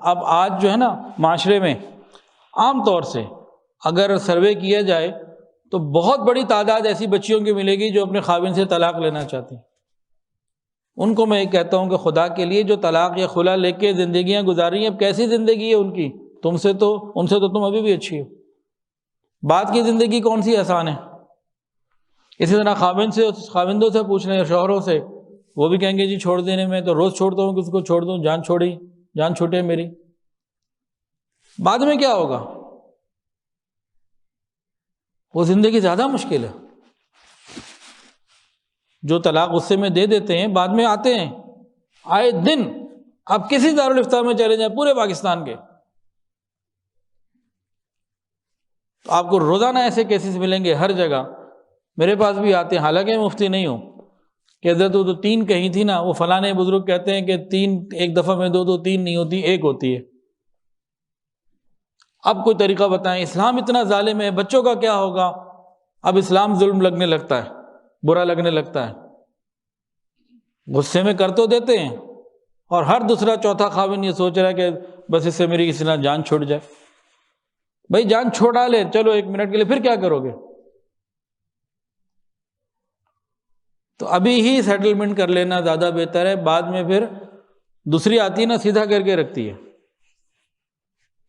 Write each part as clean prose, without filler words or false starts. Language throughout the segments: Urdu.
اب آج جو ہے نا معاشرے میں عام طور سے اگر سروے کیا جائے تو بہت بڑی تعداد ایسی بچیوں کی ملے گی جو اپنے خاوند سے طلاق لینا چاہتی ہیں۔ ان کو میں یہ کہتا ہوں کہ خدا کے لیے جو طلاق یا خلا لے کے زندگیاں گزاری ہیں، اب کیسی زندگی ہے ان کی؟ ان سے تو تم ابھی بھی اچھی ہو۔ بعد کی زندگی کون سی آسان ہے؟ اسی طرح خاوندوں سے پوچھ لیں، شوہروں سے، وہ بھی کہیں گے جی چھوڑ دینے میں تو روز چھوڑتا ہوں، کس کو چھوڑ دوں، جان چھوٹے میری۔ بعد میں کیا ہوگا؟ وہ زندگی زیادہ مشکل ہے۔ جو طلاق غصے میں دے دیتے ہیں بعد میں آتے ہیں آئے دن، آپ کسی دارالفتہ میں چلے جائیں پورے پاکستان کے، تو آپ کو روزانہ ایسے کیسز ملیں گے ہر جگہ۔ میرے پاس بھی آتے ہیں، حالانکہ میں مفتی نہیں ہوں، کہ حضرت تو 3 کہیں تھی نا، وہ فلانے بزرگ کہتے ہیں کہ 3 ایک دفعہ میں 2 3 نہیں ہوتی، 1 ہوتی ہے۔ اب کوئی طریقہ بتائیں، اسلام اتنا ظالم ہے، بچوں کا کیا ہوگا؟ اب اسلام ظلم لگنے لگتا ہے، برا لگنے لگتا ہے۔ غصے میں کر تو دیتے ہیں، اور ہر دوسرا چوتھا خاوند یہ سوچ رہا ہے کہ بس اس سے میری کسی طرح جان چھوٹ جائے۔ بھائی جان چھوڑا لے، چلو 1 منٹ کے لیے، پھر کیا کرو گے؟ تو ابھی ہی سیٹلمنٹ کر لینا زیادہ بہتر ہے، بعد میں پھر دوسری آتی ہے نا، سیدھا کر کے رکھتی ہے۔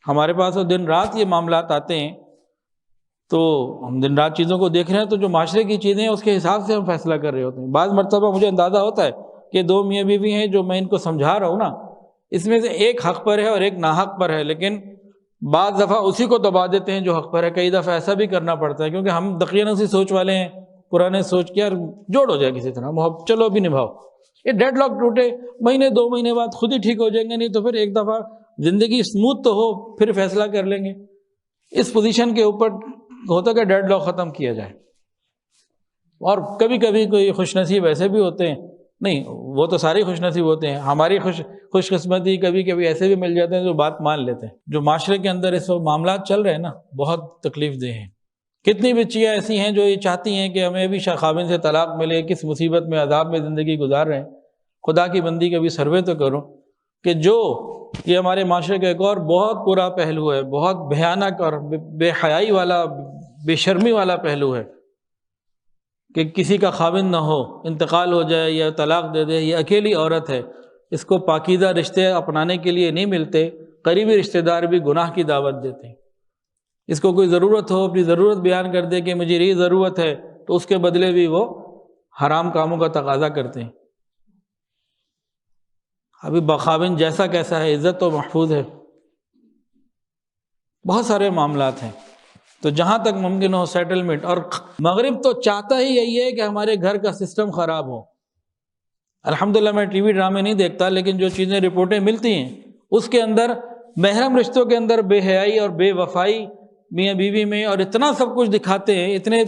ہمارے پاس تو دن رات یہ معاملات آتے ہیں، تو ہم دن رات چیزوں کو دیکھ رہے ہیں، تو جو معاشرے کی چیزیں ہیں اس کے حساب سے ہم فیصلہ کر رہے ہوتے ہیں۔ بعض مرتبہ مجھے اندازہ ہوتا ہے کہ 2 میاں بیوی ہیں جو میں ان کو سمجھا رہا ہوں نا، اس میں سے ایک حق پر ہے اور ایک ناحق پر ہے، لیکن بعض دفعہ اسی کو دبا دیتے ہیں جو حق پر ہے۔ کئی دفعہ ایسا بھی کرنا پڑتا ہے کیونکہ ہم دقیقاً اسی سوچ والے ہیں، پرانے سوچ کے، یار جوڑ ہو جائے کسی طرح، محبت چلو ابھی نبھاؤ، یہ ڈیڈ لاک ٹوٹے، مہینے 2 مہینے بعد خود ہی ٹھیک ہو جائیں گے، نہیں تو پھر ایک دفعہ زندگی اسموتھ تو ہو پھر فیصلہ کر لیں گے۔ اس پوزیشن کے اوپر ہوتا کہ ڈیڈ لاک ختم کیا جائے۔ اور کبھی کبھی کوئی خوش نصیب ایسے بھی ہوتے ہیں، نہیں وہ تو سارے خوش نصیب ہوتے ہیں، ہماری خوش قسمتی کبھی کبھی ایسے بھی مل جاتے ہیں جو بات مان لیتے ہیں۔ جو معاشرے کے اندر اس وقت معاملات چل رہے ہیں نا، بہت تکلیف دہ ہیں۔ کتنی بچیاں ایسی ہیں جو یہ چاہتی ہیں کہ ہمیں بھی خاوند سے طلاق ملے، کس مصیبت میں عذاب میں زندگی گزار رہے ہیں۔ خدا کی بندی کا بھی سروے تو کرو کہ جو یہ ہمارے معاشرے کا ایک اور بہت برا پہلو ہے، بہت بھیانک اور بے حیائی والا، بے شرمی والا پہلو ہے کہ کسی کا خاوند نہ ہو، انتقال ہو جائے یا طلاق دے دے، یہ اکیلی عورت ہے، اس کو پاکیزہ رشتے اپنانے کے لیے نہیں ملتے، قریبی رشتہ دار بھی گناہ کی دعوت دیتے ہیں۔ اس کو کوئی ضرورت ہو، اپنی ضرورت بیان کر دے کہ مجھے یہ ضرورت ہے، تو اس کے بدلے بھی وہ حرام کاموں کا تقاضا کرتے ہیں۔ ابھی خاوند جیسا کیسا ہے، عزت تو محفوظ ہے۔ بہت سارے معاملات ہیں، تو جہاں تک ممکن ہو سیٹلمنٹ، اور مغرب تو چاہتا ہی یہی ہے کہ ہمارے گھر کا سسٹم خراب ہو۔ الحمدللہ میں ٹی وی ڈرامے نہیں دیکھتا، لیکن جو چیزیں رپورٹیں ملتی ہیں اس کے اندر محرم رشتوں کے اندر بے حیائی اور بے وفائی میاں بیوی میں، اور اتنا سب کچھ دکھاتے ہیں، اتنے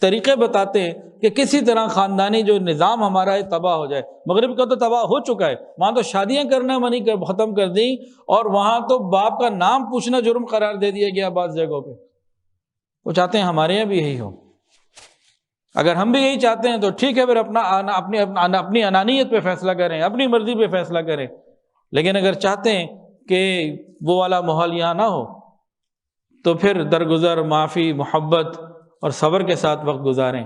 طریقے بتاتے ہیں کہ کسی طرح خاندانی جو نظام ہمارا ہے تباہ ہو جائے۔ مغرب کا تو تباہ ہو چکا ہے، وہاں تو شادیاں کرنا ختم کر دی، اور وہاں تو باپ کا نام پوچھنا جرم قرار دے دیا گیا بعض جگہوں پہ۔ وہ چاہتے ہیں ہمارے یہاں بھی یہی ہو۔ اگر ہم بھی یہی چاہتے ہیں تو ٹھیک ہے، پھر اپنی انانیت پہ فیصلہ کریں، اپنی مرضی پہ فیصلہ کریں، لیکن اگر چاہتے ہیں کہ وہ والا ماحول یہاں نہ ہو تو پھر درگزر، معافی، محبت اور صبر کے ساتھ وقت گزاریں،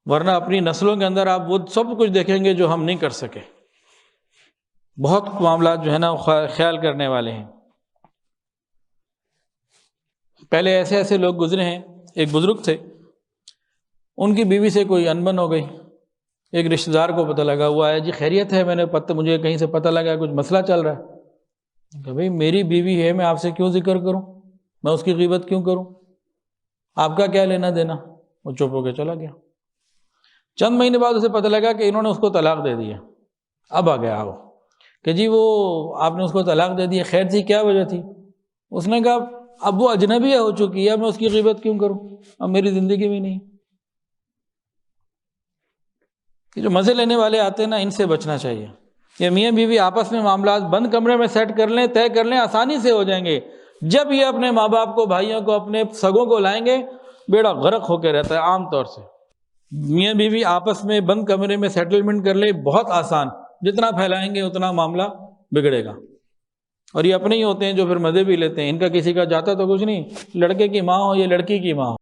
ورنہ اپنی نسلوں کے اندر آپ وہ سب کچھ دیکھیں گے جو ہم نہیں کر سکے۔ بہت معاملات جو ہے نا خیال کرنے والے ہیں۔ پہلے ایسے لوگ گزرے ہیں، ایک بزرگ تھے، ان کی بیوی سے کوئی انبن ہو گئی، ایک رشتہ دار کو پتہ لگا، ہوا ہے جی خیریت ہے، مجھے کہیں سے پتہ لگا کچھ مسئلہ چل رہا ہے۔ کہ بھئی میری بیوی ہے، میں آپ سے کیوں ذکر کروں، میں اس کی غیبت کیوں کروں، آپ کا کیا لینا دینا؟ وہ چپ ہو کے چلا گیا۔ چند مہینے بعد اسے پتہ لگا کہ انہوں نے اس کو طلاق دے دیا۔ اب آ گیا وہ کہ جی وہ آپ نے اس کو طلاق دے دی، خیر تھی، کیا وجہ تھی؟ اس نے کہا اب وہ اجنبیہ ہو چکی ہے، میں اس کی غیبت کیوں کروں، اب میری زندگی میں نہیں۔ کہ جو مزے لینے والے آتے ہیں نا، ان سے بچنا چاہیے۔ یہ میاں بیوی آپس میں معاملات بند کمرے میں سیٹ کر لیں، طے کر لیں، آسانی سے ہو جائیں گے۔ جب یہ اپنے ماں باپ کو، بھائیوں کو، اپنے سگوں کو لائیں گے، بیڑا غرق ہو کے رہتا ہے عام طور سے۔ میاں بیوی آپس میں بند کمرے میں سیٹلمنٹ کر لیں، بہت آسان، جتنا پھیلائیں گے اتنا معاملہ بگڑے گا۔ اور یہ اپنے ہی ہوتے ہیں جو پھر مزے بھی لیتے ہیں، ان کا کسی کا جاتا تو کچھ نہیں، لڑکے کی ماں ہو یا لڑکی کی ماں ہو،